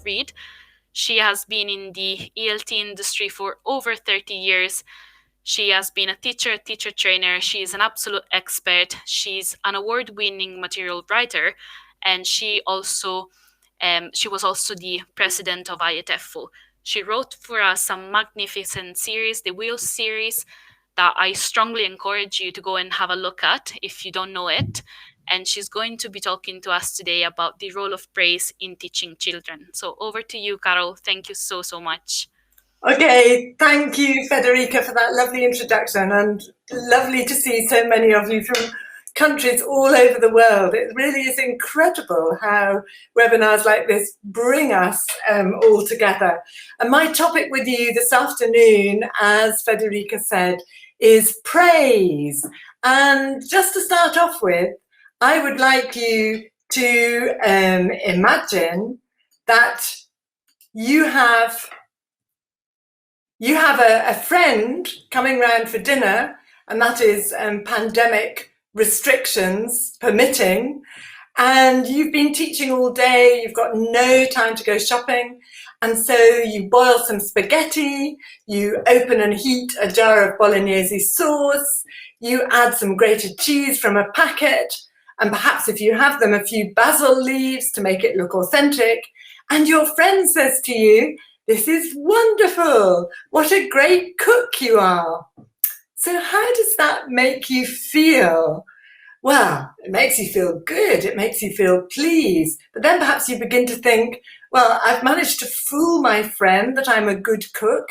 read. She has been in the ELT industry for over 30 years. She has been a teacher trainer. She is an absolute expert. She's an award-winning material writer, and she was also the president of IETFO. She wrote for us some magnificent series, the Wheels series, that I strongly encourage you to go and have a look at if you don't know it. And she's going to be talking to us today about the role of praise in teaching children. So over to you, Carol. Thank you so, so much. Okay, thank you, Federica, for that lovely introduction, and lovely to see so many of you from countries all over the world. It really is incredible how webinars like this bring us all together. And my topic with you this afternoon, as Federica said, is praise. And just to start off with, I would like you to imagine that you have a friend coming round for dinner, and that is pandemic restrictions permitting, and you've been teaching all day, you've got no time to go shopping, and so you boil some spaghetti, you open and heat a jar of bolognese sauce, you add some grated cheese from a packet, and perhaps if you have them, a few basil leaves to make it look authentic, and your friend says to you, "This is wonderful. What a great cook you are." So how does that make you feel? Well, it makes you feel good. It makes you feel pleased. But then perhaps you begin to think, well, I've managed to fool my friend that I'm a good cook,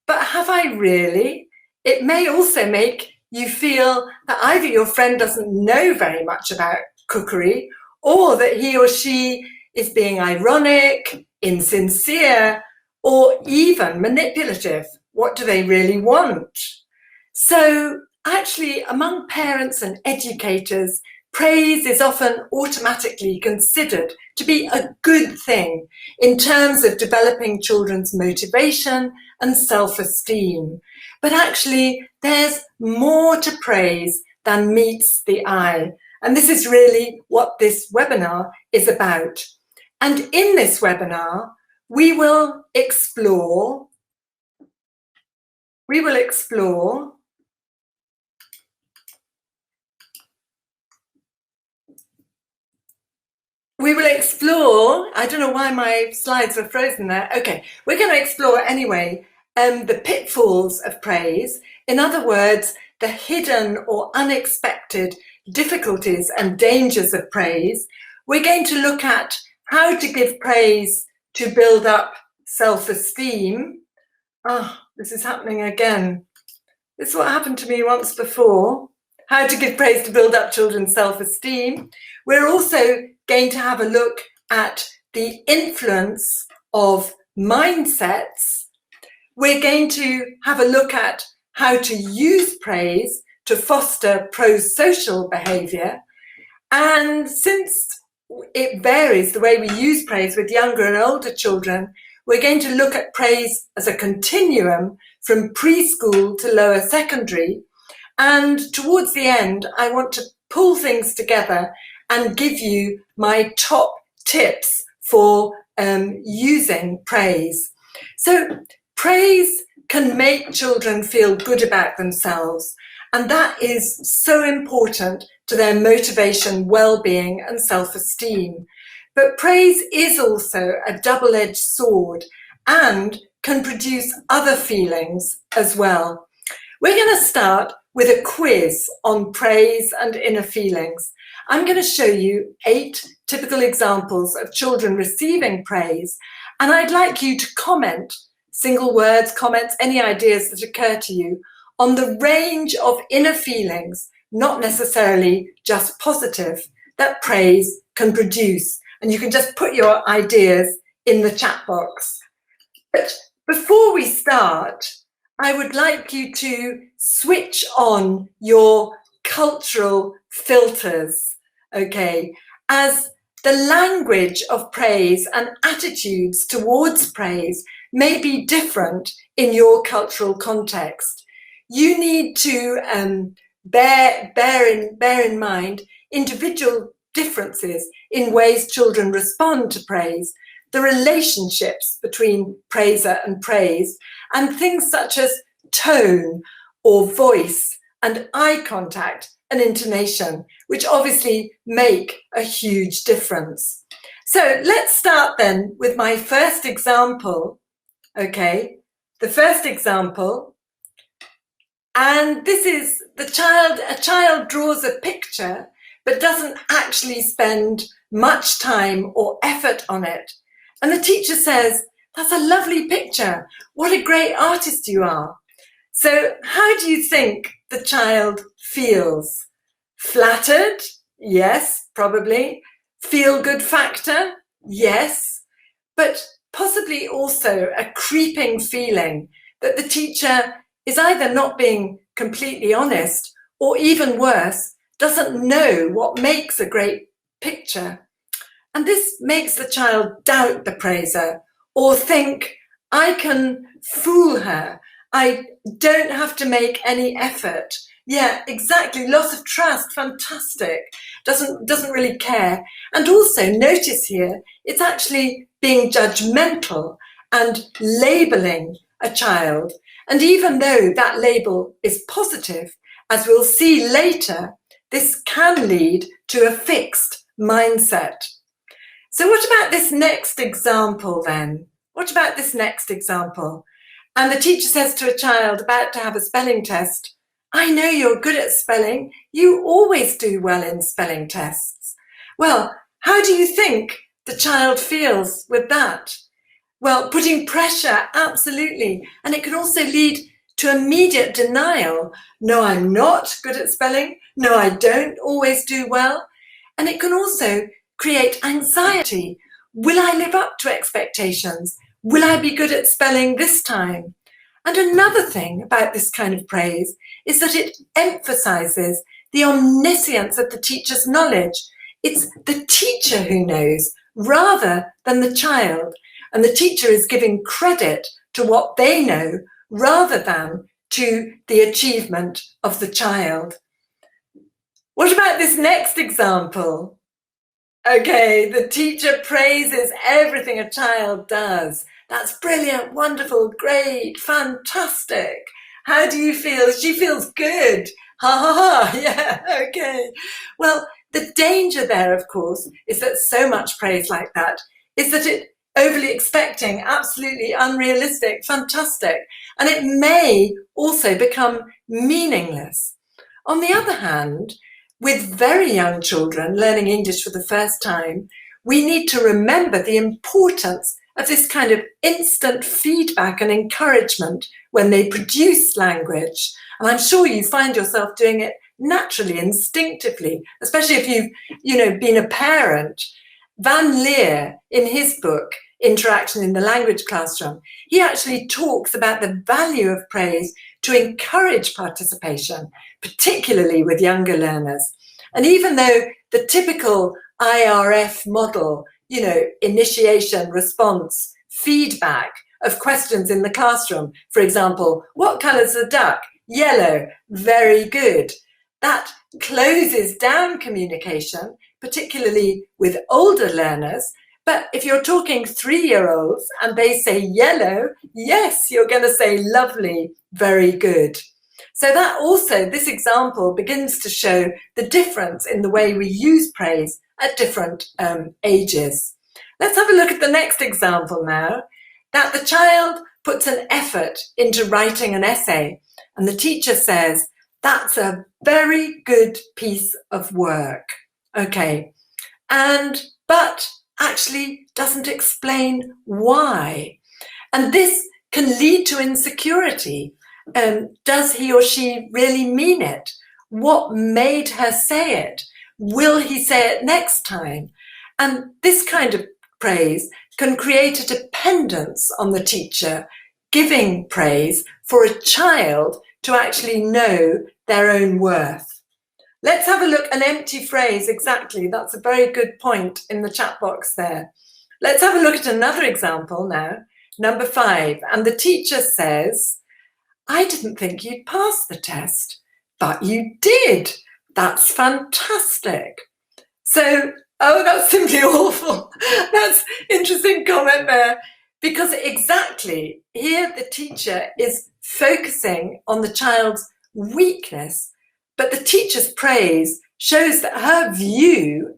but have I really? It may also make you feel that either your friend doesn't know very much about cookery, or that he or she is being ironic, insincere, or even manipulative. What do they really want? So actually, among parents and educators, praise is often automatically considered to be a good thing in terms of developing children's motivation and self-esteem. But actually, there's more to praise than meets the eye. And this is really what this webinar is about. And in this webinar, we will explore I don't know why my slides were frozen there. Okay, we're going to explore anyway the pitfalls of praise. In other words, the hidden or unexpected difficulties and dangers of praise. We're going to look at how to give praise to build up self-esteem. Oh, this is happening again. This is what happened to me once before. How to give praise to build up children's self-esteem. We're also going to have a look at the influence of mindsets. We're going to have a look at how to use praise to foster pro-social behavior. And since it varies the way we use praise with younger and older children, we're going to look at praise as a continuum from preschool to lower secondary. And towards the end, I want to pull things together and give you my top tips for using praise. So praise can make children feel good about themselves, and that is so important to their motivation, well-being, and self-esteem. But praise is also a double-edged sword and can produce other feelings as well. We're going to start with a quiz on praise and inner feelings. I'm going to show you 8 typical examples of children receiving praise, and I'd like you to comment, single words, comments, any ideas that occur to you, on the range of inner feelings, not necessarily just positive, that praise can produce. And you can just put your ideas in the chat box. But before we start, I would like you to switch on your cultural filters, okay? As the language of praise and attitudes towards praise may be different in your cultural context. You need to bear in mind individual differences in ways children respond to praise, the relationships between praiser and praised, and things such as tone or voice and eye contact and intonation, which obviously make a huge difference. So let's start then with my first example. Okay, the first example, and this is a child draws a picture but doesn't actually spend much time or effort on it. And the teacher says, "That's a lovely picture. What a great artist you are." So how do you think the child feels? Flattered? Yes, probably. Feel good factor? Yes. But possibly also a creeping feeling that the teacher is either not being completely honest, or even worse, doesn't know what makes a great picture. And this makes the child doubt the praiser or think, "I can fool her. I don't have to make any effort." Yeah, exactly. Loss of trust. Fantastic. Doesn't really care. And also notice here, it's actually being judgmental and labeling a child. And even though that label is positive, as we'll see later, this can lead to a fixed mindset. So what about this next example then? What about this next example? And the teacher says to a child about to have a spelling test, "I know you're good at spelling. You always do well in spelling tests." Well, how do you think the child feels with that? Well, putting pressure, absolutely. And it can also lead to immediate denial. "No, I'm not good at spelling. No, I don't always do well." And it can also create anxiety. Will I live up to expectations? Will I be good at spelling this time? And another thing about this kind of praise is that it emphasizes the omniscience of the teacher's knowledge. It's the teacher who knows rather than the child. And the teacher is giving credit to what they know rather than to the achievement of the child. What about this next example? Okay, the teacher praises everything a child does. "That's brilliant, wonderful, great, fantastic." How do you feel? She feels good. Ha ha ha, yeah, okay. Well, the danger there, of course, is that so much praise like that is that it overly expecting, absolutely unrealistic, fantastic, and it may also become meaningless. On the other hand, with very young children learning English for the first time, we need to remember the importance of this kind of instant feedback and encouragement when they produce language. And I'm sure you find yourself doing it naturally, instinctively, especially if you've been a parent. Van Leer, in his book, Interaction in the Language Classroom, he actually talks about the value of praise to encourage participation, particularly with younger learners. And even though the typical IRF model, initiation, response, feedback of questions in the classroom, for example, "What colour's the duck?" "Yellow." "Very good." That closes down communication, particularly with older learners. But if you're talking 3-year-olds and they say yellow, yes, you're going to say lovely, very good. So that also, this example begins to show the difference in the way we use praise at different ages. Let's have a look at the next example now, that the child puts an effort into writing an essay and the teacher says, "That's a very good piece of work." Okay, but actually doesn't explain why. And this can lead to insecurity. Does he or she really mean it? What made her say it? Will he say it next time? And this kind of praise can create a dependence on the teacher giving praise for a child to actually know their own worth. Let's have a look, an empty phrase, exactly. That's a very good point in the chat box there. Let's have a look at another example now, number 5. And the teacher says, "I didn't think you'd pass the test, but you did. That's fantastic." So, oh, that's simply awful. That's interesting comment there. Because exactly here the teacher is focusing on the child's weakness, but the teacher's praise shows that her view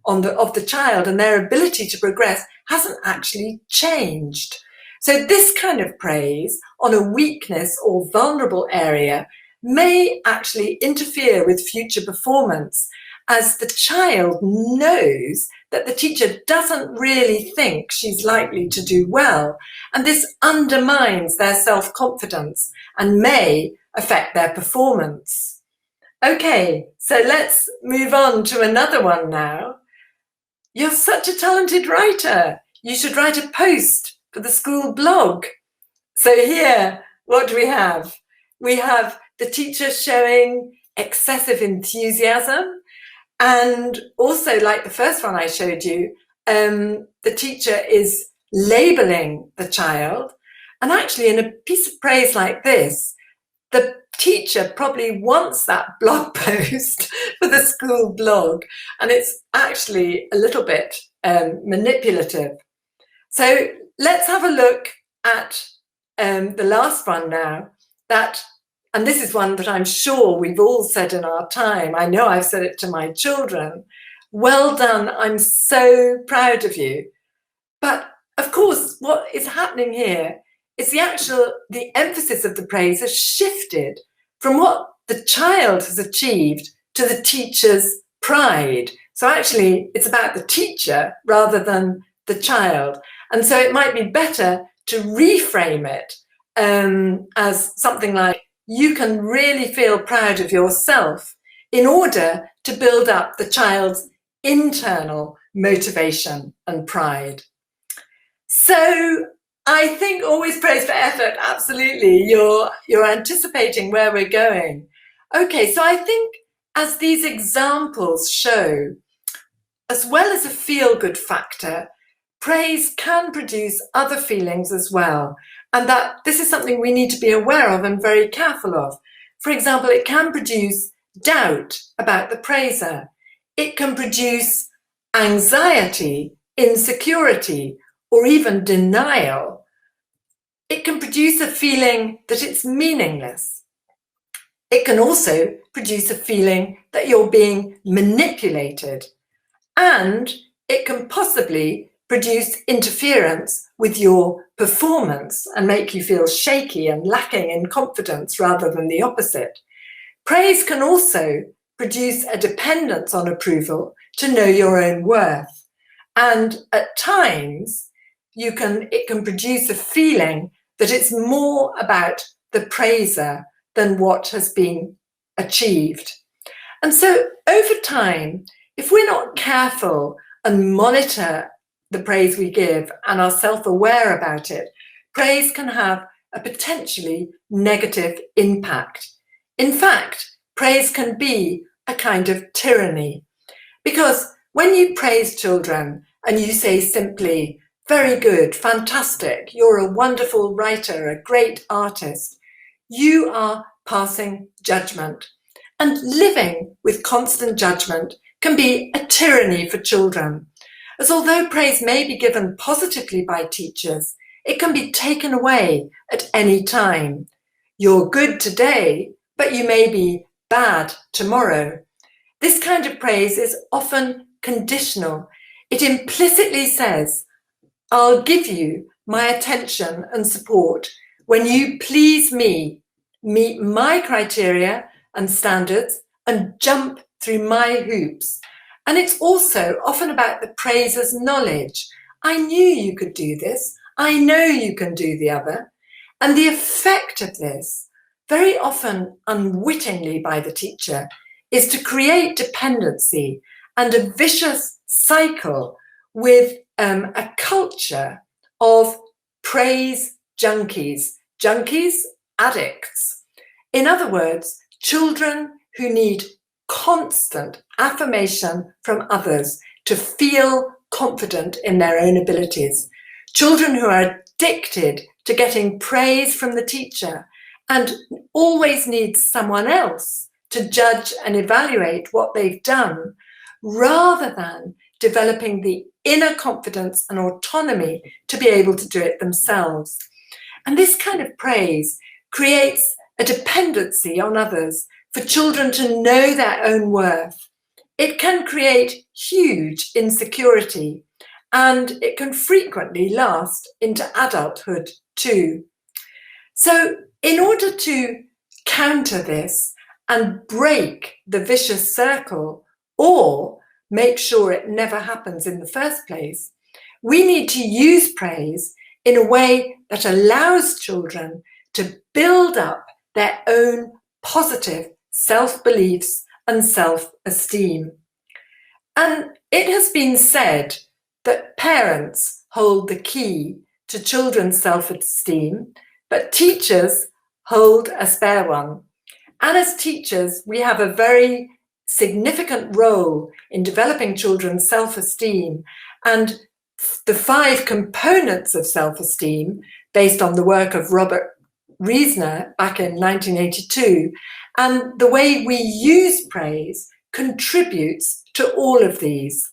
of the child and their ability to progress hasn't actually changed. So this kind of praise on a weakness or vulnerable area may actually interfere with future performance, as the child knows that the teacher doesn't really think she's likely to do well, and this undermines their self-confidence and may affect their performance. Okay, so let's move on to another one now. You're such a talented writer. You should write a post for the school blog. So here, what do we have? We have the teacher showing excessive enthusiasm, and also, like the first one I showed you, the teacher is labeling the child. And actually, in a piece of praise like this, the teacher probably wants that blog post for the school blog, and it's actually a little bit manipulative. So let's have a look at the last one now, and this is one that I'm sure we've all said in our time. I know I've said it to my children. Well done, I'm so proud of you. But of course, what is happening here is the emphasis of the praise has shifted from what the child has achieved to the teacher's pride. So actually, it's about the teacher rather than the child. And so it might be better to reframe it as something like, you can really feel proud of yourself in order to build up the child's internal motivation and pride. So I think always praise for effort. Absolutely. You're anticipating where we're going. Okay, so I think as these examples show, as well as a feel-good factor, praise can produce other feelings as well. And that this is something we need to be aware of and very careful of. For example, it can produce doubt about the praiser. It can produce anxiety, insecurity, or even denial. It can produce a feeling that it's meaningless. It can also produce a feeling that you're being manipulated. And it can possibly produce interference with your performance and make you feel shaky and lacking in confidence rather than the opposite. Praise can also produce a dependence on approval to know your own worth. And at times, it can produce a feeling that it's more about the praiser than what has been achieved. And so over time, if we're not careful and monitor the praise we give and are self-aware about it, praise can have a potentially negative impact. In fact, praise can be a kind of tyranny, because when you praise children and you say simply, very good, fantastic, you're a wonderful writer, a great artist, you are passing judgment. And living with constant judgment can be a tyranny for children, as although praise may be given positively by teachers, it can be taken away at any time. You're good today, but you may be bad tomorrow. This kind of praise is often conditional. It implicitly says, I'll give you my attention and support when you please me, meet my criteria and standards, and jump through my hoops. And it's also often about the praiser's knowledge. I knew you could do this. I know you can do the other. And the effect of this, very often unwittingly by the teacher, is to create dependency and a vicious cycle with a culture of praise junkies, addicts. In other words, children who need constant affirmation from others to feel confident in their own abilities. Children who are addicted to getting praise from the teacher and always need someone else to judge and evaluate what they've done, rather than developing the inner confidence and autonomy to be able to do it themselves. And this kind of praise creates a dependency on others for children to know their own worth. It can create huge insecurity, and it can frequently last into adulthood too. So in order to counter this and break the vicious circle, or make sure it never happens in the first place, we need to use praise in a way that allows children to build up their own positive self-beliefs and self-esteem. And it has been said that parents hold the key to children's self-esteem, but teachers hold a spare one. And as teachers, we have a very significant role in developing children's self-esteem, and the 5 components of self-esteem, based on the work of Robert Reisner back in 1982, and the way we use praise contributes to all of these.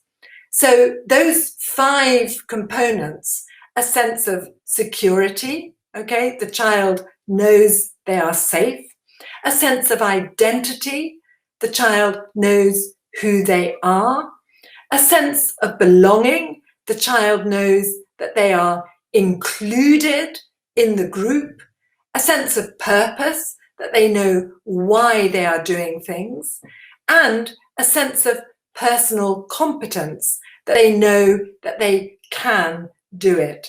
So those 5 components: a sense of security, okay, the child knows they are safe; a sense of identity, the child knows who they are; a sense of belonging, the child knows that they are included in the group; a sense of purpose, that they know why they are doing things; and a sense of personal competence, that they know that they can do it.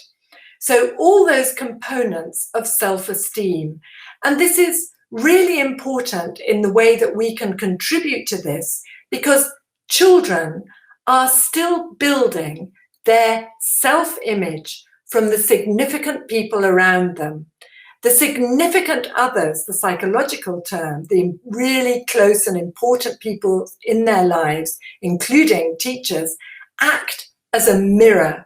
So all those components of self-esteem. And this is really important in the way that we can contribute to this, because children are still building their self-image from the significant people around them. The significant others, the psychological term, the really close and important people in their lives, including teachers, act as a mirror.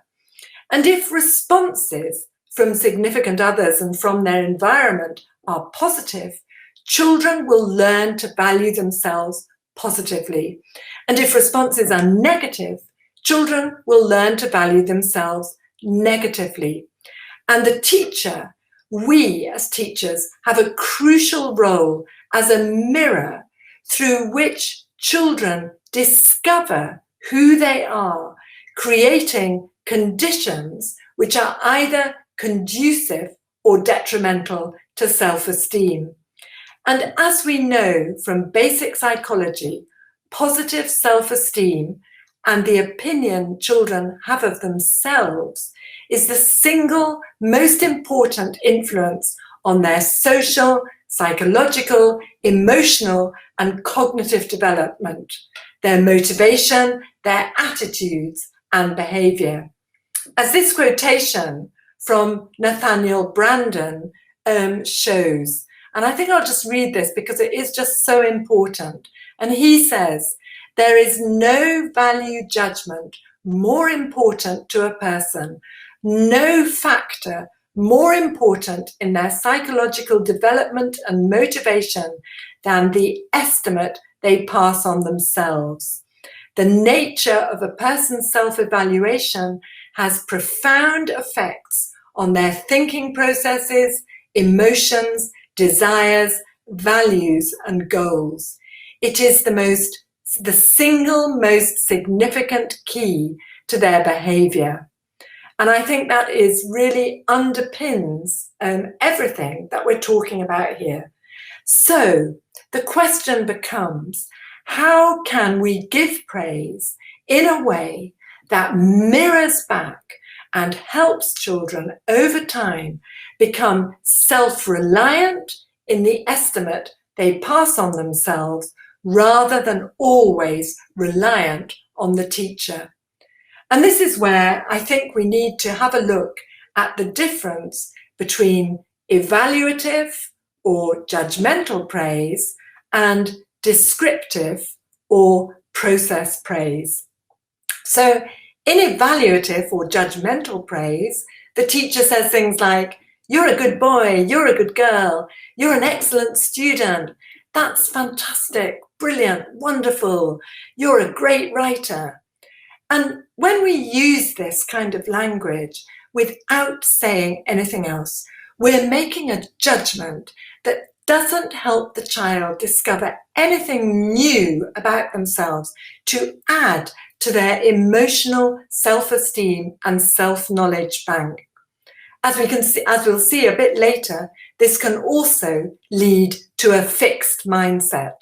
And if responses from significant others and from their environment are positive, children will learn to value themselves positively. And if responses are negative, children will learn to value themselves negatively. And the teacher, we as teachers, have a crucial role as a mirror through which children discover who they are, creating conditions which are either conducive or detrimental to self-esteem. And as we know from basic psychology, positive self-esteem and the opinion children have of themselves is the single most important influence on their social, psychological, emotional, and cognitive development, their motivation, their attitudes, and behavior. As this quotation from Nathaniel Branden shows, and I think I'll just read this because it is just so important. And he says, "There is no value judgment more important to a person, no factor more important in their psychological development and motivation than the estimate they pass on themselves. The nature of a person's self-evaluation has profound effects on their thinking processes, emotions, desires, values, and goals. It is the single most significant key to their behavior." And I think that really underpins everything that we're talking about here. So the question becomes, how can we give praise in a way that mirrors back and helps children over time become self-reliant in the estimate they pass on themselves, rather than always reliant on the teacher? And this is where I think we need to have a look at the difference between evaluative or judgmental praise and descriptive or process praise. So in evaluative or judgmental praise, the teacher says things like, "You're a good boy, you're a good girl, you're an excellent student, That's fantastic, brilliant, wonderful. You're a great writer. And when we use this kind of language without saying anything else, we're making a judgment that doesn't help the child discover anything new about themselves to add to their emotional self-esteem and self-knowledge bank. As we'll see a bit later, this can also lead to a fixed mindset.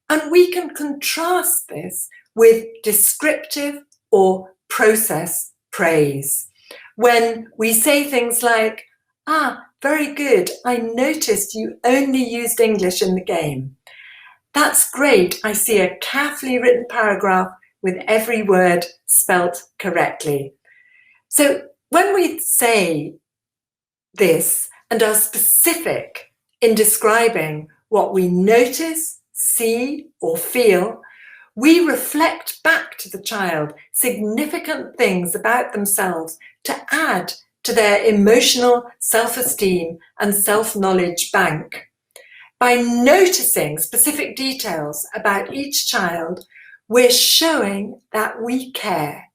And we can contrast this with descriptive or process praise, when we say things like, very good, I noticed you only used English in the game. That's great, I see a carefully written paragraph with every word spelt correctly. So when we say this and are specific in describing what we notice, see, or feel, we reflect back to the child significant things about themselves to add to their emotional self-esteem and self-knowledge bank. By noticing specific details about each child, we're showing that we care.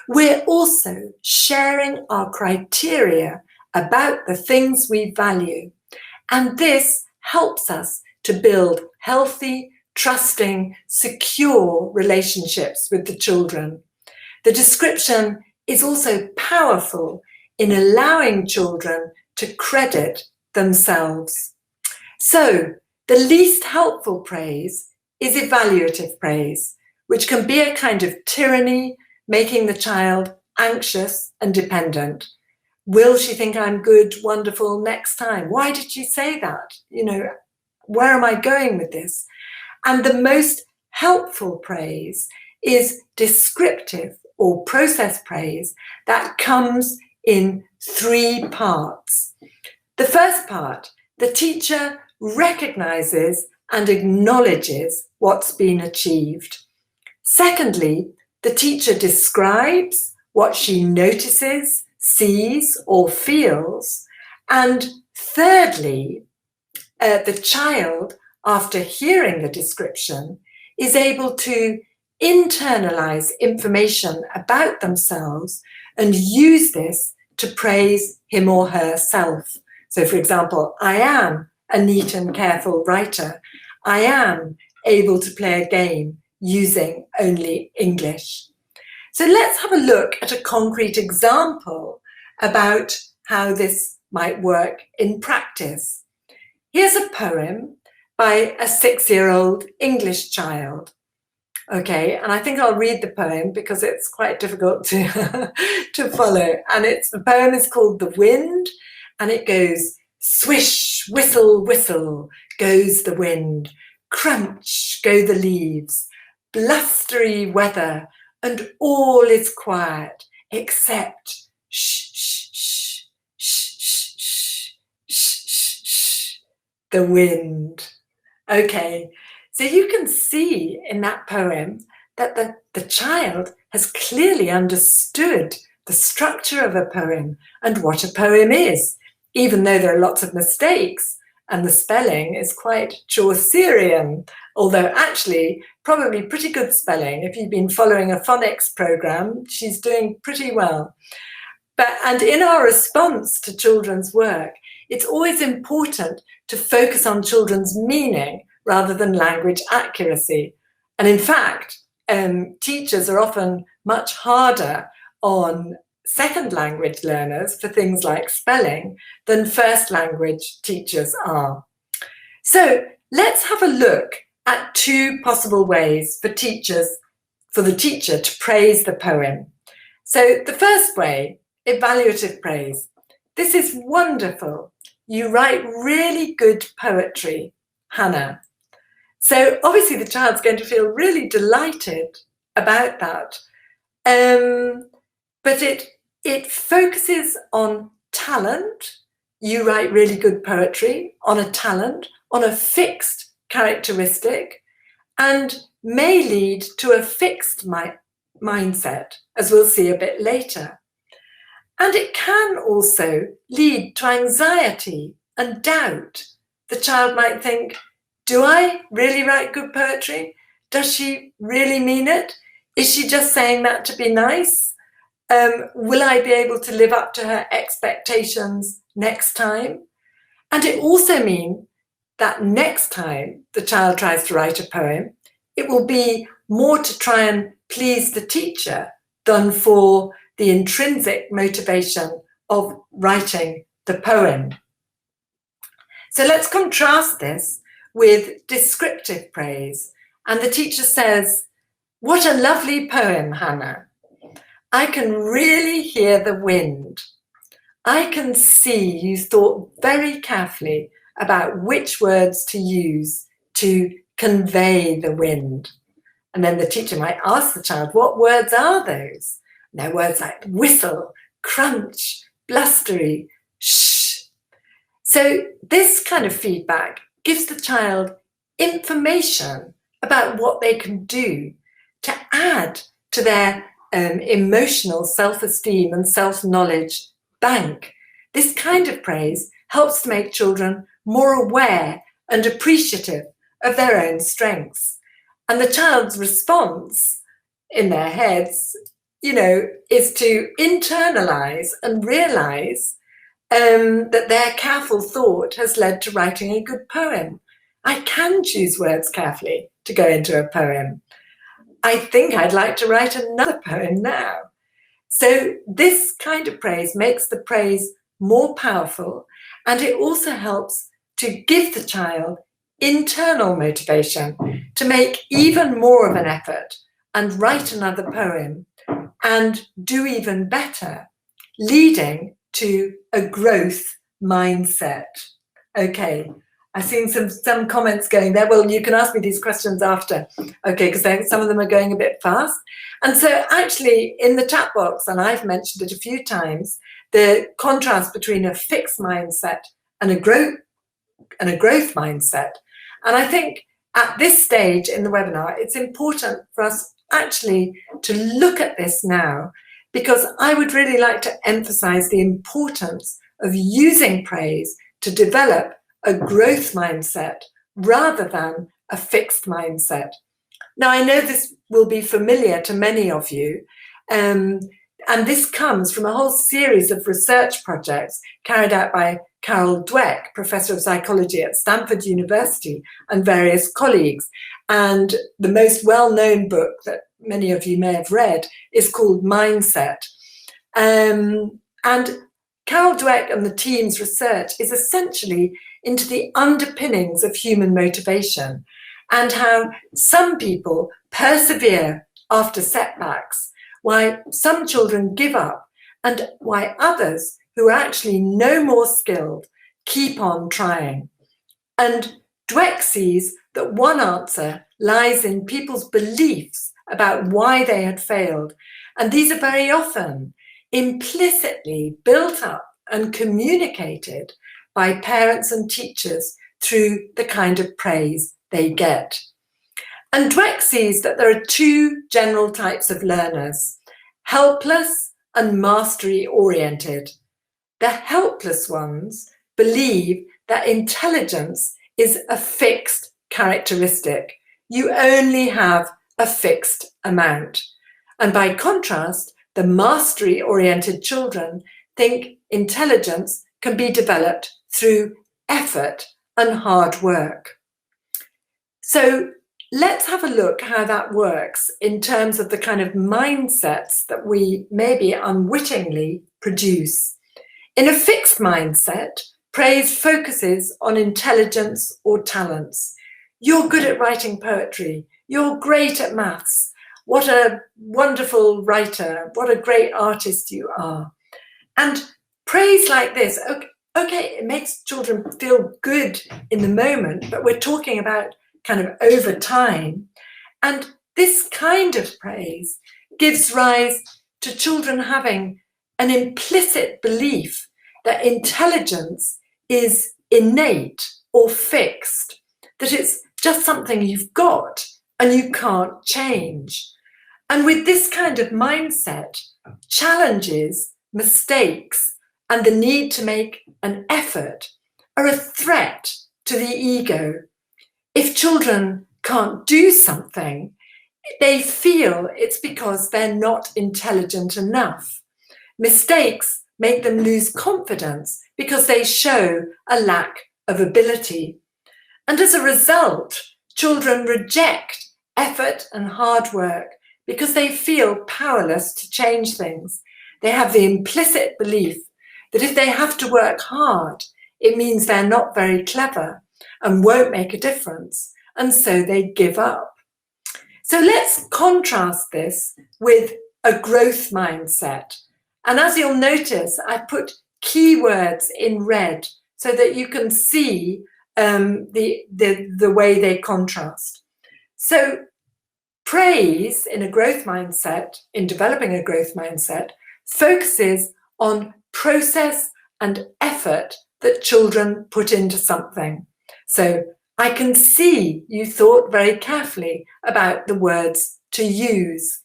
We're also sharing our criteria about the things we value, and this helps us to build healthy, trusting, secure relationships with the children. The description is also powerful in allowing children to credit themselves. So, the least helpful praise is evaluative praise, which can be a kind of tyranny, making the child anxious and dependent. Will she think I'm good, wonderful next time? Why did she say that? Where am I going with this? And the most helpful praise is descriptive or process praise that comes in 3 parts. The first part, the teacher recognizes and acknowledges what's been achieved. Secondly, the teacher describes what she notices, sees, or feels. And thirdly, the child, after hearing the description, is able to internalize information about themselves and use this to praise him or herself. So, for example, I am a neat and careful writer. I am able to play a game using only English. So let's have a look at a concrete example about how this might work in practice. Here's a poem by a 6-year-old English child. Okay, and I think I'll read the poem because it's quite difficult to, to follow. And the poem is called The Wind, and it goes, swish, whistle, whistle, goes the wind, crunch go the leaves, blustery weather, and all is quiet except shh, shh, shh, shh, shh, shh, shh, shh, shh, the wind. Okay, so you can see in that poem that the child has clearly understood the structure of a poem and what a poem is, even though there are lots of mistakes and the spelling is quite Chaucerian, although actually probably pretty good spelling. If you've been following a phonics program, she's doing pretty well. And in our response to children's work, it's always important to focus on children's meaning rather than language accuracy. And in fact, teachers are often much harder on second language learners for things like spelling than first language teachers are. So let's have a look at 2 possible ways for the teacher to praise the poem. So the first way, evaluative praise. This is wonderful. You write really good poetry, Hannah. So obviously the child's going to feel really delighted about that. But it focuses on talent. You write really good poetry, on a talent, on a fixed characteristic, and may lead to a fixed mindset, as we'll see a bit later. And it can also lead to anxiety and doubt. The child might think, do I really write good poetry? Does she really mean it? Is she just saying that to be nice? Will I be able to live up to her expectations next time? And it also means that next time the child tries to write a poem, it will be more to try and please the teacher than for the intrinsic motivation of writing the poem. So let's contrast this with descriptive praise. And the teacher says, "What a lovely poem, Hannah. I can really hear the wind. I can see you thought very carefully about which words to use to convey the wind." And then the teacher might ask the child, what words are those? And they're words like whistle, crunch, blustery, shh. So this kind of feedback gives the child information about what they can do to add to their emotional self-esteem and self-knowledge bank. This kind of praise helps to make children more aware and appreciative of their own strengths. And the child's response in their heads, is to internalize and realize that their careful thought has led to writing a good poem. I can choose words carefully to go into a poem. I think I'd like to write another poem now. So this kind of praise makes the praise more powerful, and it also helps to give the child internal motivation to make even more of an effort and write another poem and do even better, leading to a growth mindset. Okay, I've seen some comments going there. Well, you can ask me these questions after, okay, because some of them are going a bit fast. And so actually in the chat box, and I've mentioned it a few times, the contrast between a fixed mindset and a growth mindset. And I think at this stage in the webinar, it's important for us actually to look at this now, because I would really like to emphasize the importance of using praise to develop a growth mindset rather than a fixed mindset. Now, I know this will be familiar to many of you, and this comes from a whole series of research projects carried out by Carol Dweck, Professor of Psychology at Stanford University, and various colleagues. And the most well-known book that many of you may have read is called Mindset. And Carol Dweck and the team's research is essentially into the underpinnings of human motivation and how some people persevere after setbacks, why some children give up, and why others who are actually no more skilled keep on trying. And Dweck sees that one answer lies in people's beliefs about why they had failed. And these are very often implicitly built up and communicated by parents and teachers through the kind of praise they get. And Dweck sees that there are two general types of learners: helpless and mastery-oriented. The helpless ones believe that intelligence is a fixed characteristic. You only have a fixed amount. And by contrast, the mastery-oriented children think intelligence can be developed through effort and hard work. So let's have a look how that works in terms of the kind of mindsets that we maybe unwittingly produce. In a fixed mindset, praise focuses on intelligence or talents. You're good at writing poetry. You're great at maths. What a wonderful writer. What a great artist you are. And praise like this, okay, it makes children feel good in the moment, but we're talking about kind of over time. And this kind of praise gives rise to children having an implicit belief that intelligence is innate or fixed, that it's just something you've got and you can't change. And with this kind of mindset, challenges, mistakes, and the need to make an effort are a threat to the ego. If children can't do something, they feel it's because they're not intelligent enough. Mistakes make them lose confidence because they show a lack of ability. And as a result, children reject effort and hard work because they feel powerless to change things. They have the implicit belief that if they have to work hard, it means they're not very clever and won't make a difference, and so they give up. So let's contrast this with a growth mindset. And as you'll notice, I put keywords in red so that you can see the way they contrast. So praise in a growth mindset, in developing a growth mindset, focuses on process and effort that children put into something. So I can see you thought very carefully about the words to use.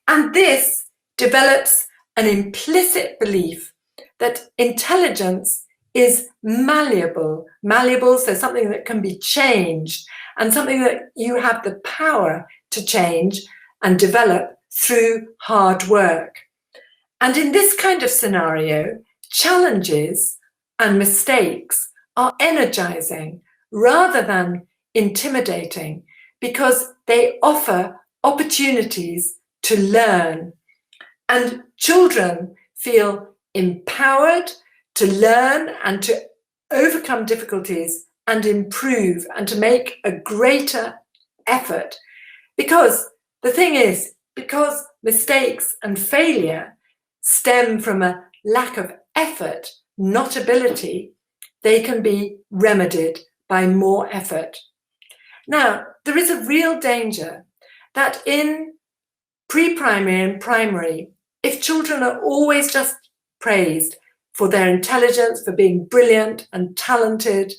And this develops an implicit belief that intelligence is malleable, so something that can be changed and something that you have the power to change and develop through hard work. And in this kind of scenario, challenges and mistakes are energizing rather than intimidating because they offer opportunities to learn. And children feel empowered to learn and to overcome difficulties and improve and to make a greater effort. Because the thing is, because mistakes and failure stem from a lack of effort, not ability, they can be remedied by more effort. Now, there is a real danger that in pre-primary and primary, if children are always just praised for their intelligence, for being brilliant and talented,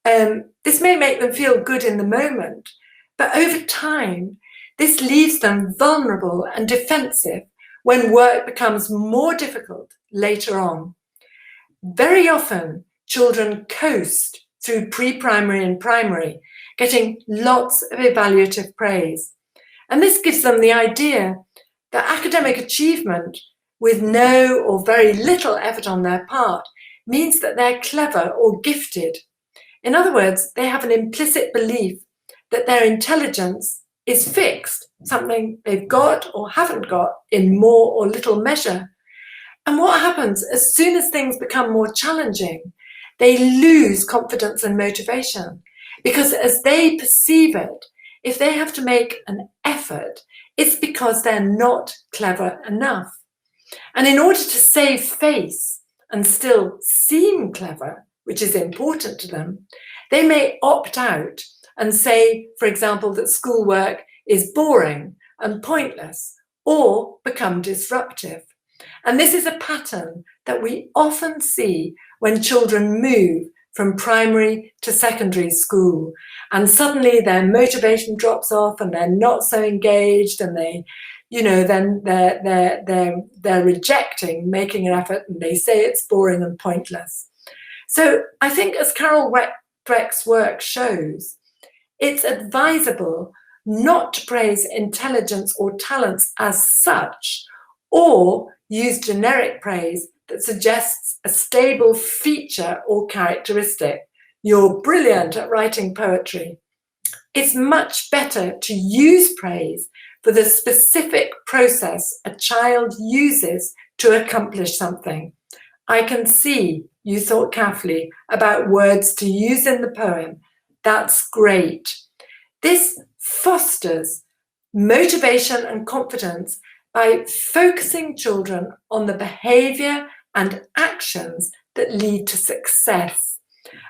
this may make them feel good in the moment, but over time, this leaves them vulnerable and defensive when work becomes more difficult later on. Very often, children coast through pre-primary and primary, getting lots of evaluative praise. And this gives them the idea that academic achievement with no or very little effort on their part means that they're clever or gifted. In other words, they have an implicit belief that their intelligence is fixed, something they've got or haven't got in more or little measure. And what happens as soon as things become more challenging, they lose confidence and motivation because as they perceive it, if they have to make an effort, it's because they're not clever enough. And in order to save face and still seem clever, which is important to them, they may opt out and say, for example, that schoolwork is boring and pointless or become disruptive. And this is a pattern that we often see when children move from primary to secondary school, and suddenly their motivation drops off and they're not so engaged, and then they're rejecting making an effort, and they say it's boring and pointless. So I think, as Carol Dweck's work shows, it's advisable not to praise intelligence or talents as such, or use generic praise that suggests a stable feature or characteristic. You're brilliant at writing poetry. It's much better to use praise for the specific process a child uses to accomplish something. I can see you thought carefully about words to use in the poem. That's great. This fosters motivation and confidence by focusing children on the behavior and actions that lead to success.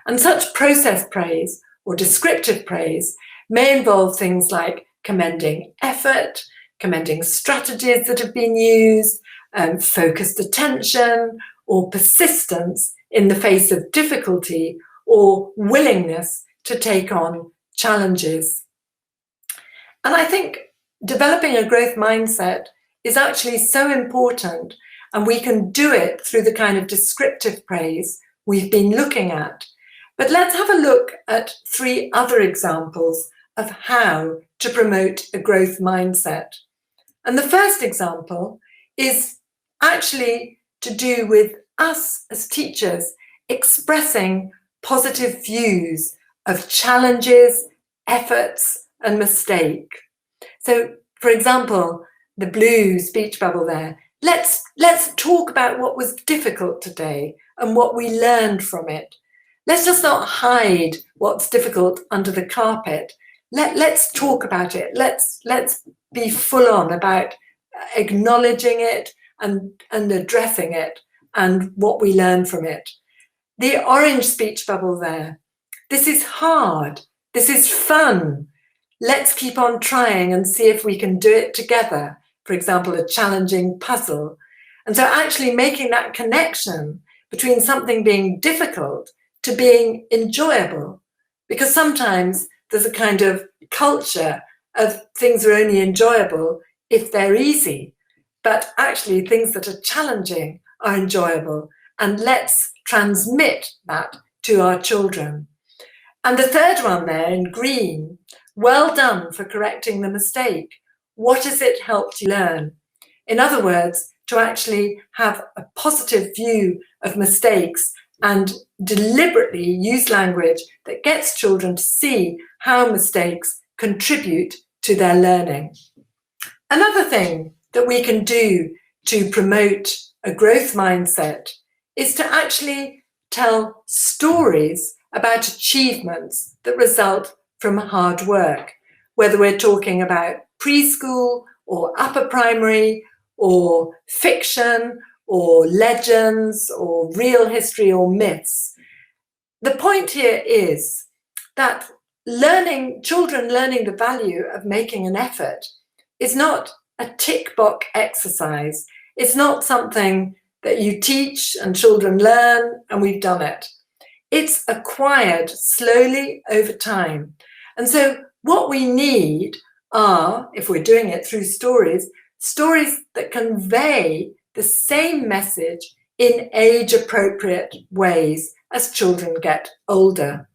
And such process praise or descriptive praise may involve things like commending effort, commending strategies that have been used, focused attention, or persistence in the face of difficulty, or willingness to take on challenges. And I think developing a growth mindset is actually so important, and we can do it through the kind of descriptive praise we've been looking at. But let's have a look at 3 other examples of how to promote a growth mindset. And the first example is actually to do with us as teachers expressing positive views of challenges, efforts, and mistake. So, for example, the blue speech bubble there. Let's talk about what was difficult today and what we learned from it. Let's just not hide what's difficult under the carpet. Let's talk about it. Let's be full on about acknowledging it and addressing it and what we learn from it. The orange speech bubble there. This is hard. This is fun. Let's keep on trying and see if we can do it together. For example, a challenging puzzle. And so actually making that connection between something being difficult to being enjoyable. Because sometimes there's a kind of culture of things are only enjoyable if they're easy. But actually things that are challenging are enjoyable. And let's transmit that to our children. And the third one there in green, well done for correcting the mistake. What has it helped you learn? In other words, to actually have a positive view of mistakes and deliberately use language that gets children to see how mistakes contribute to their learning. Another thing that we can do to promote a growth mindset is to actually tell stories about achievements that result from hard work, whether we're talking about preschool or upper primary or fiction or legends or real history or myths. The point here is that children learning the value of making an effort is not a tick box exercise. It's not something that you teach and children learn and we've done it. It's acquired slowly over time. And so what we need are, if we're doing it through stories that convey the same message in age-appropriate ways as children get older.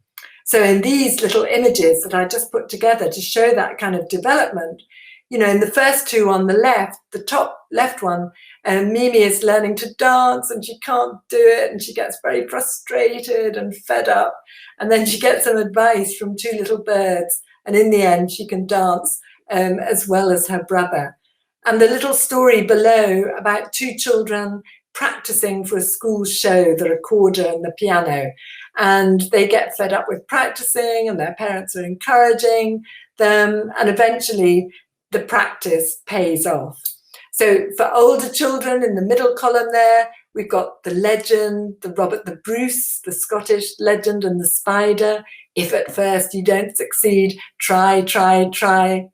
So in these little images that I just put together to show that kind of development, in the first 2 on the left, the top left one, Mimi is learning to dance and she can't do it and she gets very frustrated and fed up. And then she gets some advice from 2 little birds. And in the end, she can dance as well as her brother. And the little story below about 2 children practicing for a school show, the recorder and the piano. And they get fed up with practicing and their parents are encouraging them. And eventually the practice pays off. So for older children in the middle column there, we've got the legend, the Robert the Bruce, the Scottish legend and the spider. If at first you don't succeed, try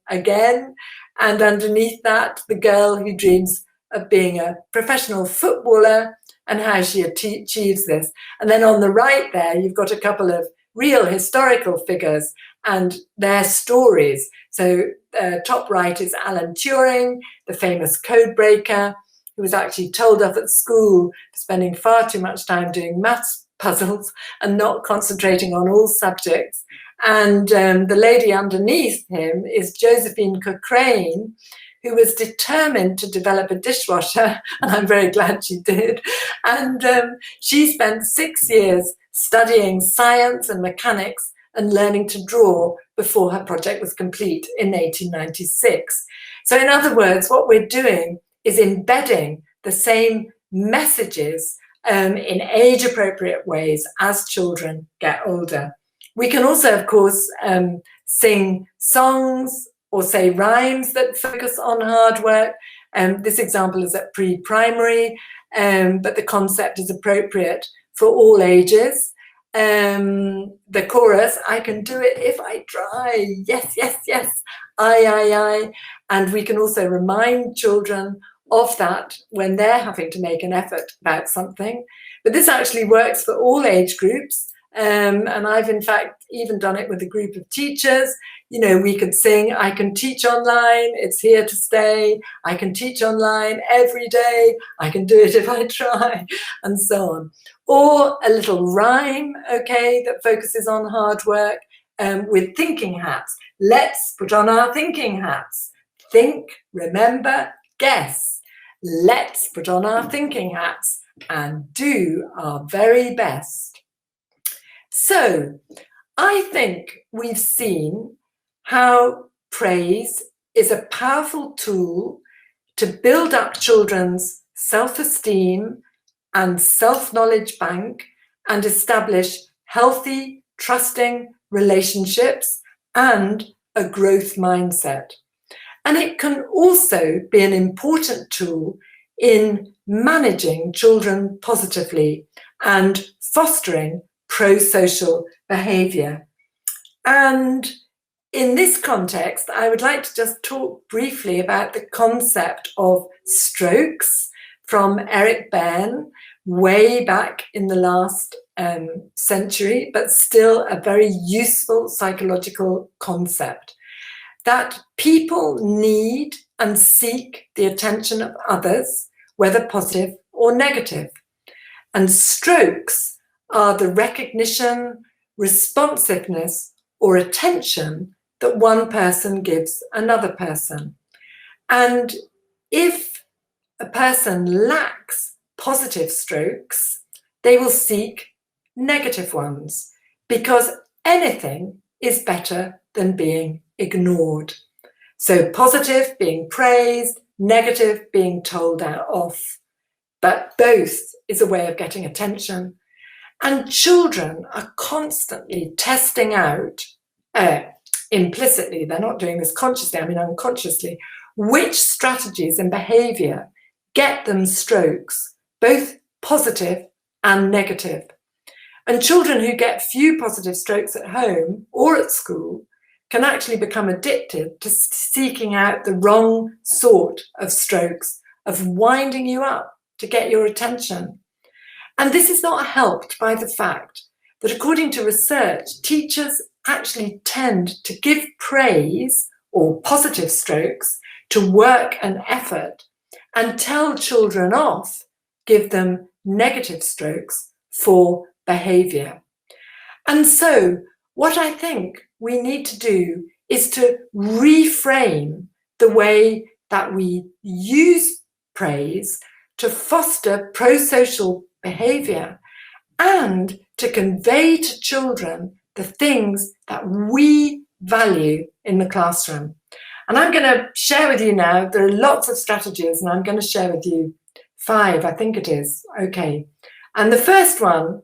again. And underneath that, the girl who dreams of being a professional footballer and how she achieves this. And then on the right there, you've got a couple of real historical figures and their stories. So top right is Alan Turing, the famous code breaker, who was actually told off at school for spending far too much time doing maths puzzles and not concentrating on all subjects. And the lady underneath him is Josephine Cochrane, who was determined to develop a dishwasher, and I'm very glad she did. And she spent 6 years studying science and mechanics and learning to draw before her project was complete in 1896. So in other words, what we're doing is embedding the same messages in age-appropriate ways as children get older. We can also, of course, sing songs or say rhymes that focus on hard work. This example is at pre-primary, but the concept is appropriate for all ages. The chorus, I can do it if I try. Yes, yes, yes. I. And we can also remind children of that when they're having to make an effort about something. But this actually works for all age groups. And I've in fact even done it with a group of teachers. You know, we could sing, I can teach online, it's here to stay. I can teach online every day. I can do it if I try, and so on. Or a little rhyme, okay, that focuses on hard work with thinking hats. Let's put on our thinking hats. Think, remember, guess. Let's put on our thinking hats and do our very best. So I think we've seen how praise is a powerful tool to build up children's self-esteem and self-knowledge bank and establish healthy, trusting relationships and a growth mindset. And it can also be an important tool in managing children positively and fostering pro-social behavior. And in this context, I would like to just talk briefly about the concept of strokes from Eric Berne, way back in the last century, but still a very useful psychological concept. That people need and seek the attention of others, whether positive or negative. And strokes are the recognition, responsiveness, or attention that one person gives another person. And if a person lacks positive strokes, they will seek negative ones, because anything is better than being ignored. So positive being praised, negative being told off. But both is a way of getting attention. And children are constantly testing out, implicitly, they're not doing this consciously, I mean unconsciously, which strategies and behavior get them strokes, both positive and negative. And children who get few positive strokes at home or at school can actually become addicted to seeking out the wrong sort of strokes, of winding you up to get your attention. And this is not helped by the fact that, according to research, teachers actually tend to give praise or positive strokes to work and effort, and tell children off, give them negative strokes for behavior. And so what I think we need to do is to reframe the way that we use praise to foster pro-social behavior and to convey to children the things that we value in the classroom. And I'm going to share with you now, there are lots of strategies, and I'm going to share with you 5, I think it is. Okay. And the first one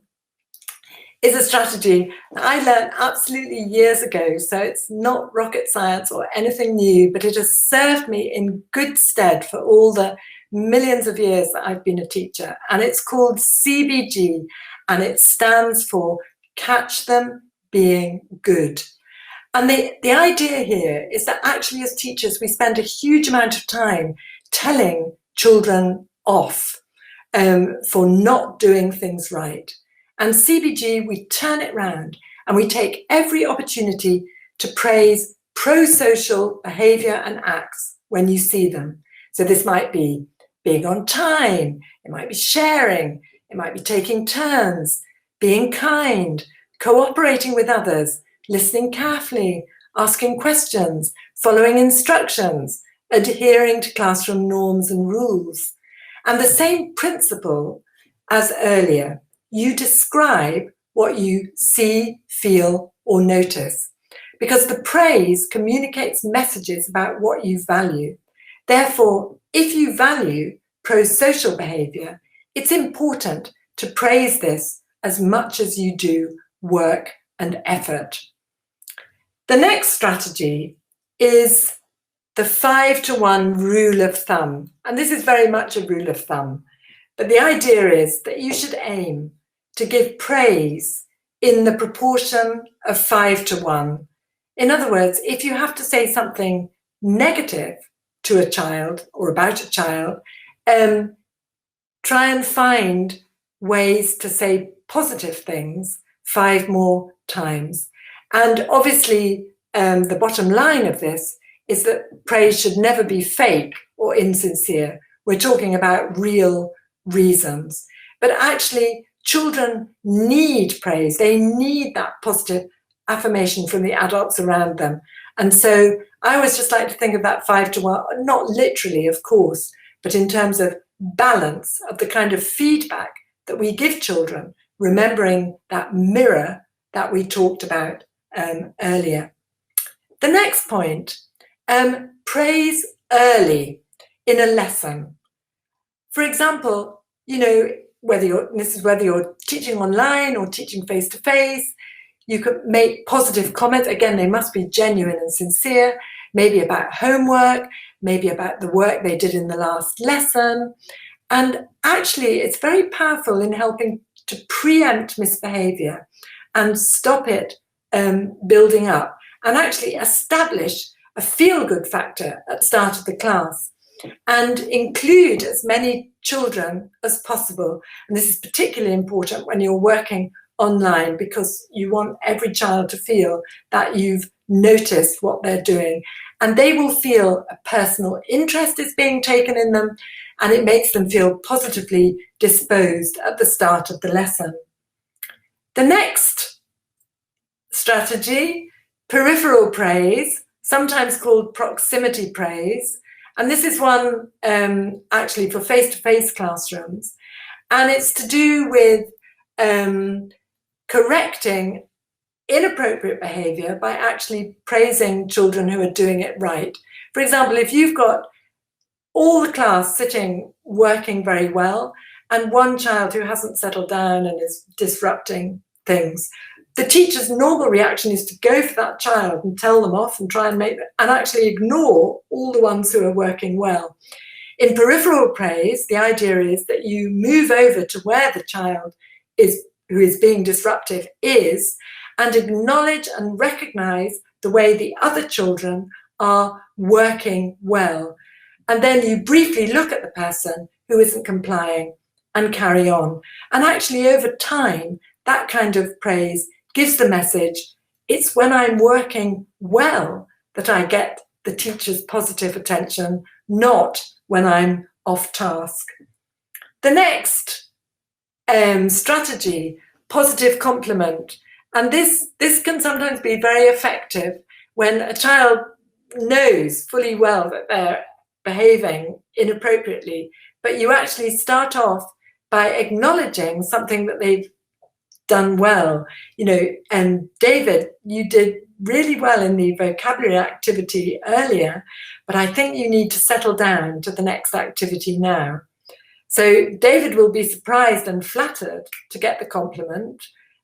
is a strategy that I learned absolutely years ago. So it's not rocket science or anything new, but it has served me in good stead for all the millions of years that I've been a teacher. And it's called CBG, and it stands for Catch Them Being Good. And the idea here is that actually as teachers, we spend a huge amount of time telling children off for not doing things right. And CBG, we turn it round and we take every opportunity to praise pro-social behavior and acts when you see them. So this might be being on time, it might be sharing, it might be taking turns, being kind, cooperating with others, listening carefully, asking questions, following instructions, adhering to classroom norms and rules. And the same principle as earlier. You describe what you see, feel, or notice, because the praise communicates messages about what you value. Therefore, if you value pro-social behavior, it's important to praise this as much as you do work and effort. The next strategy is the 5-to-1 rule of thumb. And this is very much a rule of thumb. But the idea is that you should aim to give praise in the proportion of 5-to-1. In other words, if you have to say something negative to a child or about a child, try and find ways to say positive things 5 more times. And obviously, the bottom line of this is that praise should never be fake or insincere. We're talking about real reasons. But actually, children need praise. They need that positive affirmation from the adults around them. And so I always just like to think of that 5 to 1, not literally, of course, but in terms of balance of the kind of feedback that we give children, remembering that mirror that we talked about earlier. The next point, praise early in a lesson. For example, whether you're teaching online or teaching face-to-face, you could make positive comments. Again, they must be genuine and sincere, maybe about homework, maybe about the work they did in the last lesson. And actually, it's very powerful in helping to preempt misbehavior and stop it building up, and actually establish a feel-good factor at the start of the class, and include as many children as possible. And this is particularly important when you're working online, because you want every child to feel that you've noticed what they're doing, and they will feel a personal interest is being taken in them, and it makes them feel positively disposed at the start of the lesson. The next strategy, peripheral praise, sometimes called proximity praise, and this is one actually for face-to-face classrooms, and it's to do with correcting inappropriate behavior by actually praising children who are doing it right. For example, if you've got all the class sitting working very well and one child who hasn't settled down and is disrupting things, the teacher's normal reaction is to go for that child and tell them off and try and and actually ignore all the ones who are working well. In peripheral praise, the idea is that you move over to where the child who is being disruptive is, and acknowledge and recognize the way the other children are working well. And then you briefly look at the person who isn't complying and carry on. And actually, over time, that kind of praise gives the message, it's when I'm working well that I get the teacher's positive attention, not when I'm off task. The next strategy, positive compliment. And this can sometimes be very effective when a child knows fully well that they're behaving inappropriately, but you actually start off by acknowledging something that they've done well. And David, you did really well in the vocabulary activity earlier, but I think you need to settle down to the next activity now. So David will be surprised and flattered to get the compliment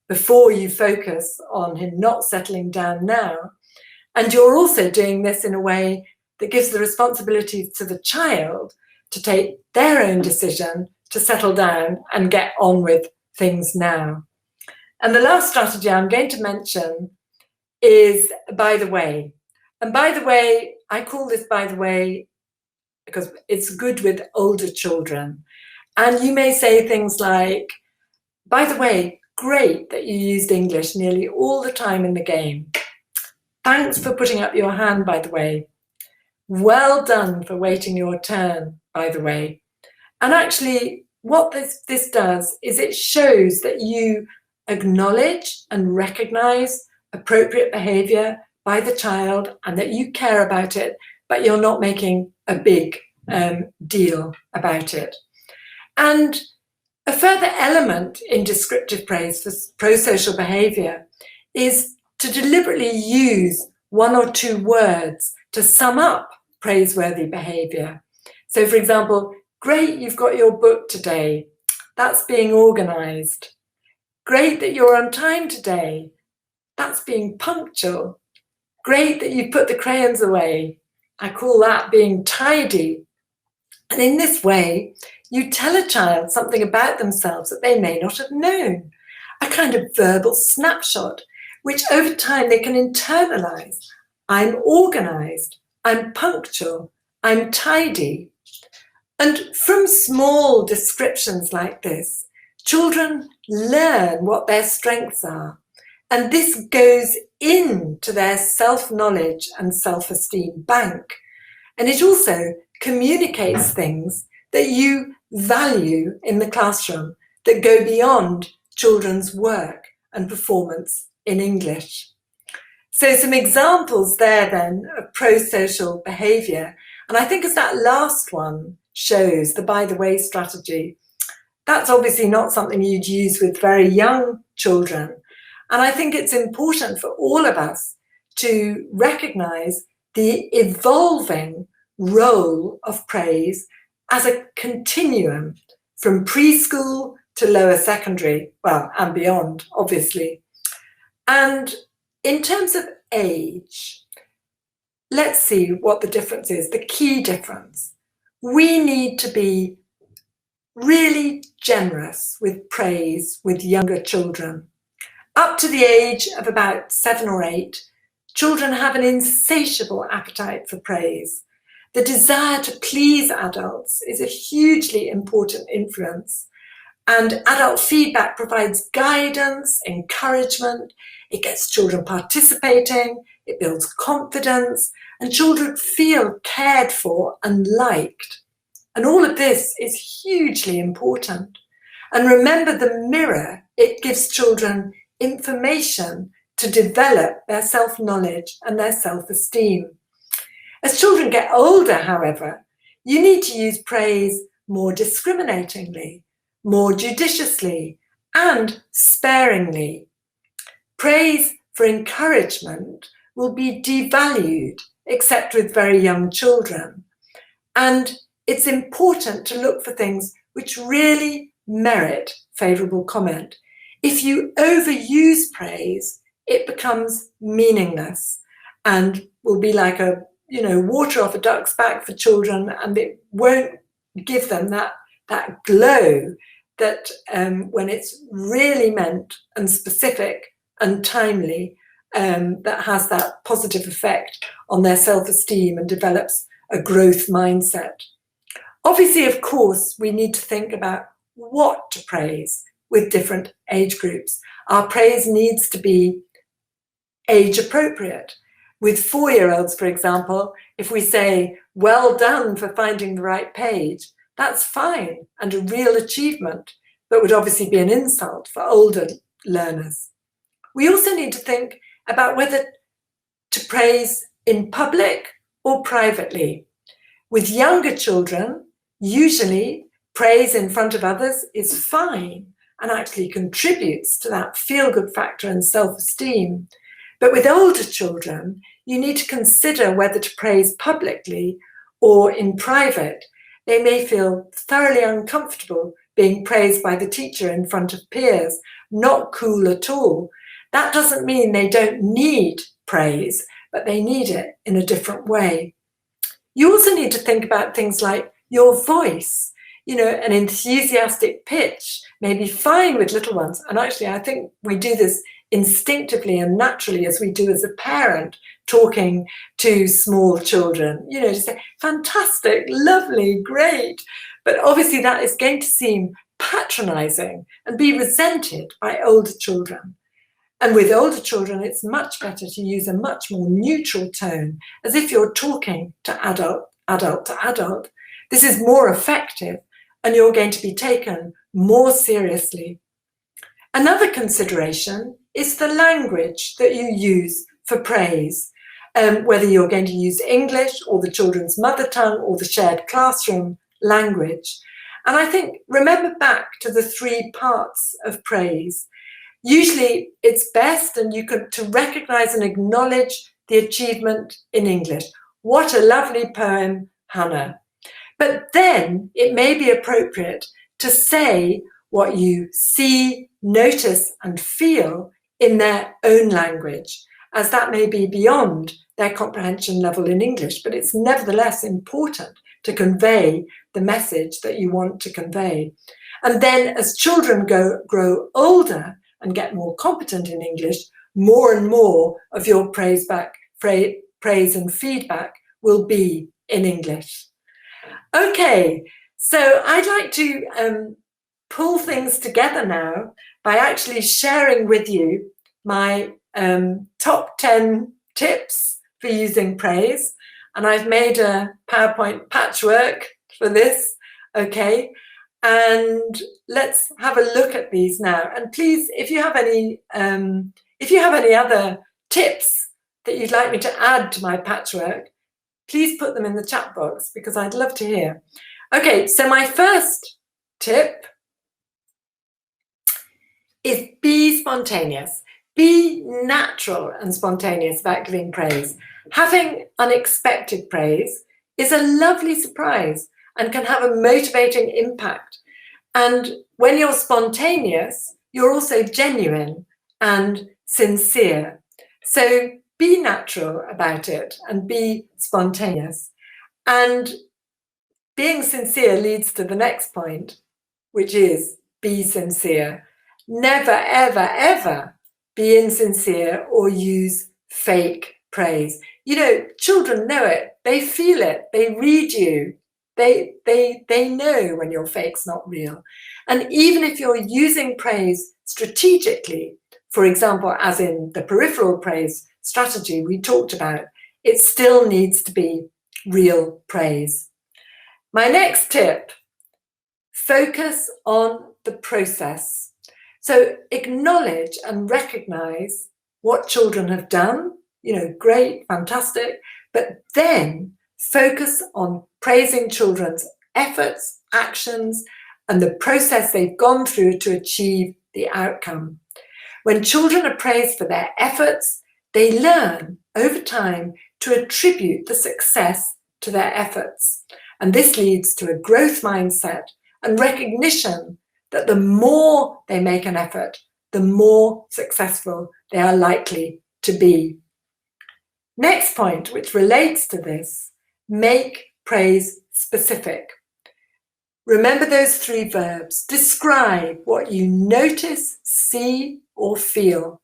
before you focus on him not settling down now. And you're also doing this in a way that gives the responsibility to the child to take their own decision to settle down and get on with things now. And the last strategy I'm going to mention is by the way. And by the way, I call this by the way because it's good with older children. And you may say things like, by the way, great that you used English nearly all the time in the game. Thanks for putting up your hand, by the way. Well done for waiting your turn, by the way. And actually, what this does is it shows that you acknowledge and recognize appropriate behavior by the child and that you care about it, but you're not making a big deal about it. And a further element in descriptive praise for pro-social behavior is to deliberately use 1 or 2 words to sum up praiseworthy behavior. So, for example, great you've got your book today. That's being organized. Great that you're on time today. That's being punctual. Great that you put the crayons away. I call that being tidy. And in this way, you tell a child something about themselves that they may not have known, a kind of verbal snapshot, which over time they can internalize. I'm organized, I'm punctual, I'm tidy. And from small descriptions like this, Children learn what their strengths are, and this goes into their self-knowledge and self-esteem bank. And it also communicates things that you value in the classroom that go beyond children's work and performance in English. So some examples there then of pro-social behaviour. And I think as that last one shows, the by the way strategy, that's obviously not something you'd use with very young children. And I think it's important for all of us to recognise the evolving role of praise as a continuum from preschool to lower secondary, well, and beyond, obviously. And in terms of age, let's see what the difference is, the key difference. We need to be really generous with praise with younger children. Up to the age of about 7 or 8, children have an insatiable appetite for praise. The desire to please adults is a hugely important influence, and adult feedback provides guidance, encouragement, it gets children participating, it builds confidence, and children feel cared for and liked. And all of this is hugely important. And remember the mirror, it gives children information to develop their self-knowledge and their self-esteem. As children get older, however, you need to use praise more discriminatingly, more judiciously, and sparingly. Praise for encouragement will be devalued, except with very young children. And it's important to look for things which really merit favourable comment. If you overuse praise, it becomes meaningless and will be like a, water off a duck's back for children, and it won't give them that glow that when it's really meant and specific and timely, that has that positive effect on their self-esteem and develops a growth mindset. Obviously, of course, we need to think about what to praise with different age groups. Our praise needs to be age appropriate. With 4-year-olds, for example, if we say, well done for finding the right page, that's fine and a real achievement, but would obviously be an insult for older learners. We also need to think about whether to praise in public or privately. With younger children, usually praise in front of others is fine and actually contributes to that feel-good factor and self-esteem. But with older children, you need to consider whether to praise publicly or in private. They may feel thoroughly uncomfortable being praised by the teacher in front of peers, not cool at all. That doesn't mean they don't need praise, but they need it in a different way. You also need to think about things like your voice. An enthusiastic pitch may be fine with little ones. And actually, I think we do this instinctively and naturally as we do as a parent talking to small children, to say, fantastic, lovely, great. But obviously that is going to seem patronizing and be resented by older children. And with older children, it's much better to use a much more neutral tone, as if you're talking to adult to adult. This is more effective and you're going to be taken more seriously. Another consideration is the language that you use for praise, whether you're going to use English or the children's mother tongue or the shared classroom language. And I think, remember back to the 3 parts of praise. Usually it's best to recognise and acknowledge the achievement in English. What a lovely poem, Hannah. But then it may be appropriate to say what you see, notice and feel in their own language, as that may be beyond their comprehension level in English, but it's nevertheless important to convey the message that you want to convey. And then as children grow older and get more competent in English, more and more of your praise and feedback will be in English. Okay, so I'd like to pull things together now by actually sharing with you my top 10 tips for using praise. And I've made a PowerPoint patchwork for this, okay? And let's have a look at these now. And please, if you have any other tips that you'd like me to add to my patchwork, please put them in the chat box because I'd love to hear. Okay, so my first tip is be spontaneous. Be natural and spontaneous about giving praise. Having unexpected praise is a lovely surprise and can have a motivating impact. And when you're spontaneous, you're also genuine and sincere. So be natural about it and be spontaneous. And being sincere leads to the next point, which is be sincere. Never, ever, ever be insincere or use fake praise. You know, children know it. They feel it. They read you. They know when your fake's not real. And even if you're using praise strategically, for example, as in the peripheral praise strategy we talked about, it still needs to be real praise. My next tip, focus on the process. So acknowledge and recognize what children have done, you know, great, fantastic, but then focus on praising children's efforts, actions, and the process they've gone through to achieve the outcome. When children are praised for their efforts, they learn over time to attribute the success to their efforts. And this leads to a growth mindset and recognition that the more they make an effort, the more successful they are likely to be. Next point, which relates to this, make praise specific. Remember those three verbs. Describe what you notice, see, or feel.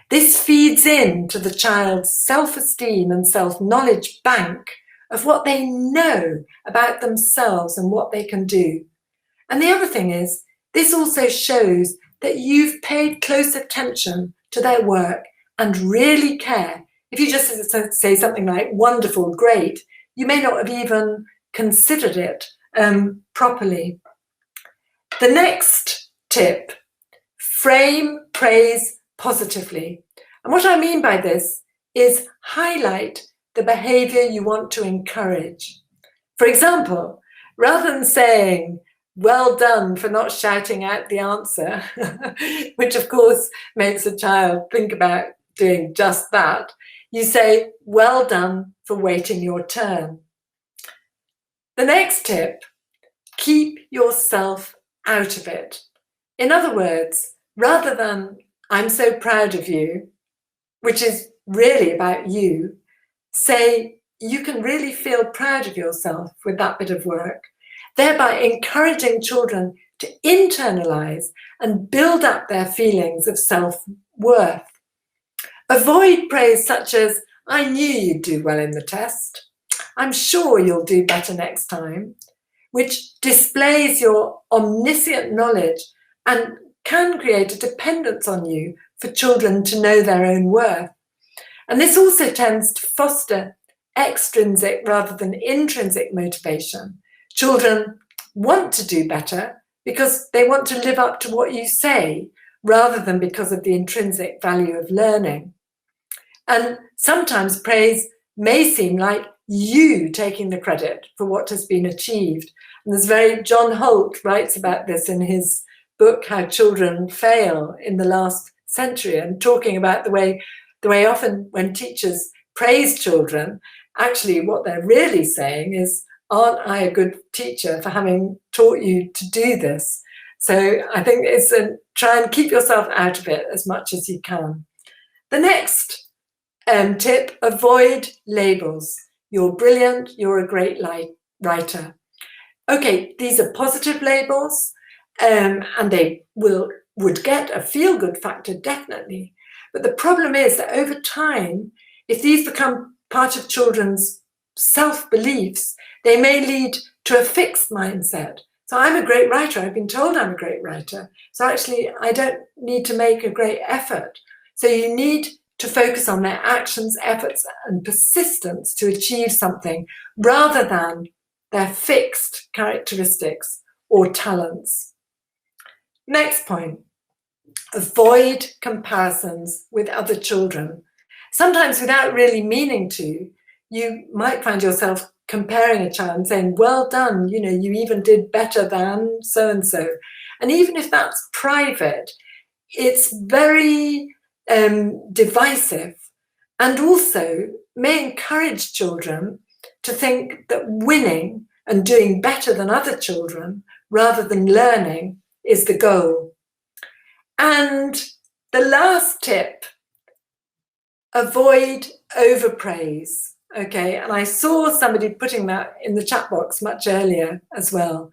This feeds into the child's self-esteem and self-knowledge bank of what they know about themselves and what they can do. And the other thing is, this also shows that you've paid close attention to their work and really care. If you just say something like wonderful, great, you may not have even considered it properly. The next tip, frame praise positively. And what I mean by this is highlight the behavior you want to encourage. For example, rather than saying, well done for not shouting out the answer, which of course makes a child think about doing just that, you say, well done for waiting your turn. The next tip, keep yourself out of it. In other words, rather than, I'm so proud of you, which is really about you, say, you can really feel proud of yourself with that bit of work, thereby encouraging children to internalize and build up their feelings of self-worth. Avoid praise such as, I knew you'd do well in the test. I'm sure you'll do better next time, which displays your omniscient knowledge and can create a dependence on you for children to know their own worth. And this also tends to foster extrinsic rather than intrinsic motivation. Children want to do better because they want to live up to what you say rather than because of the intrinsic value of learning. And sometimes praise may seem like you taking the credit for what has been achieved. And John Holt writes about this in his book, How Children Fail in the Last Century, and talking about the way often when teachers praise children, actually what they're really saying is, aren't I a good teacher for having taught you to do this? So I think it's try and keep yourself out of it as much as you can. The next tip, avoid labels. You're brilliant, you're a great writer. Okay, these are positive labels, and they would get a feel-good factor, definitely. But the problem is that over time, if these become part of children's self-beliefs, they may lead to a fixed mindset So I'm a great writer. I've been told I'm a great writer. So actually, I don't need to make a great effort. So you need to focus on their actions, efforts, and persistence to achieve something rather than their fixed characteristics or talents. Next point, avoid comparisons with other children. Sometimes without really meaning to, you might find yourself comparing a child and saying, well done, you even did better than so-and-so. And even if that's private, it's very divisive, and also may encourage children to think that winning and doing better than other children rather than learning is the goal. And the last tip, avoid overpraise. Okay, and I saw somebody putting that in the chat box much earlier as well.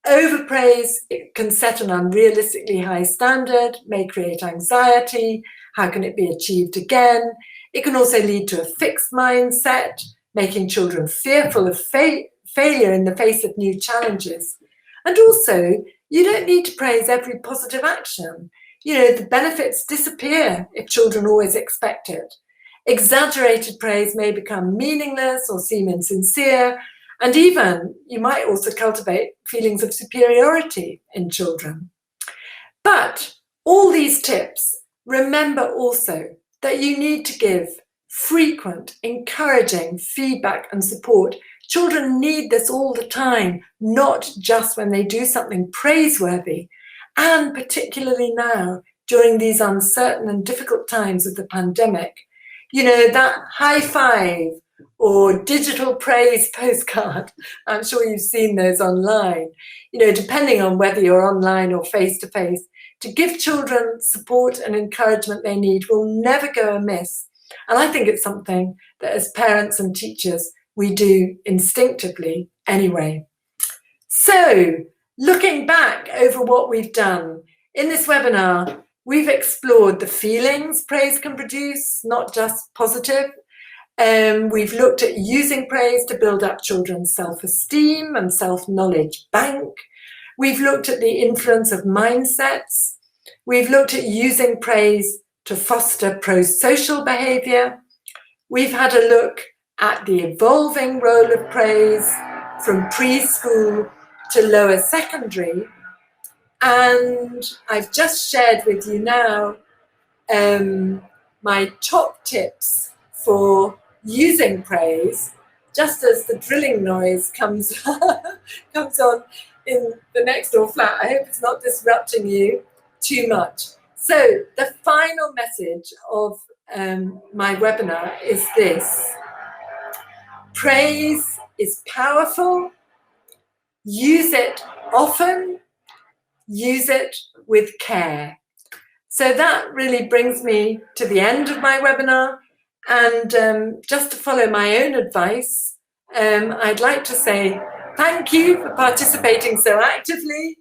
Overpraise, it can set an unrealistically high standard, may create anxiety. How can it be achieved again? It can also lead to a fixed mindset, making children fearful of failure in the face of new challenges. And also, you don't need to praise every positive action. The benefits disappear if children always expect it. Exaggerated praise may become meaningless or seem insincere, and even you might also cultivate feelings of superiority in children. But all these tips, remember also that you need to give frequent, encouraging feedback and support. Children need this all the time, not just when they do something praiseworthy, and particularly now during these uncertain and difficult times of the pandemic. That high five or digital praise postcard, I'm sure you've seen those online, depending on whether you're online or face-to-face, to give children support and encouragement they need will never go amiss. And I think it's something that as parents and teachers, we do instinctively anyway. So, looking back over what we've done, in this webinar, we've explored the feelings praise can produce, not just positive. We've looked at using praise to build up children's self-esteem and self-knowledge bank. We've looked at the influence of mindsets. We've looked at using praise to foster pro-social behavior. We've had a look at the evolving role of praise from preschool to lower secondary. And I've just shared with you now my top tips for using praise, just as the drilling noise comes on in the next door flat. I hope it's not disrupting you too much. So the final message of my webinar is this: praise is powerful. Use it often. Use it with care. So that really brings me to the end of my webinar. And just to follow my own advice, I'd like to say thank you for participating so actively.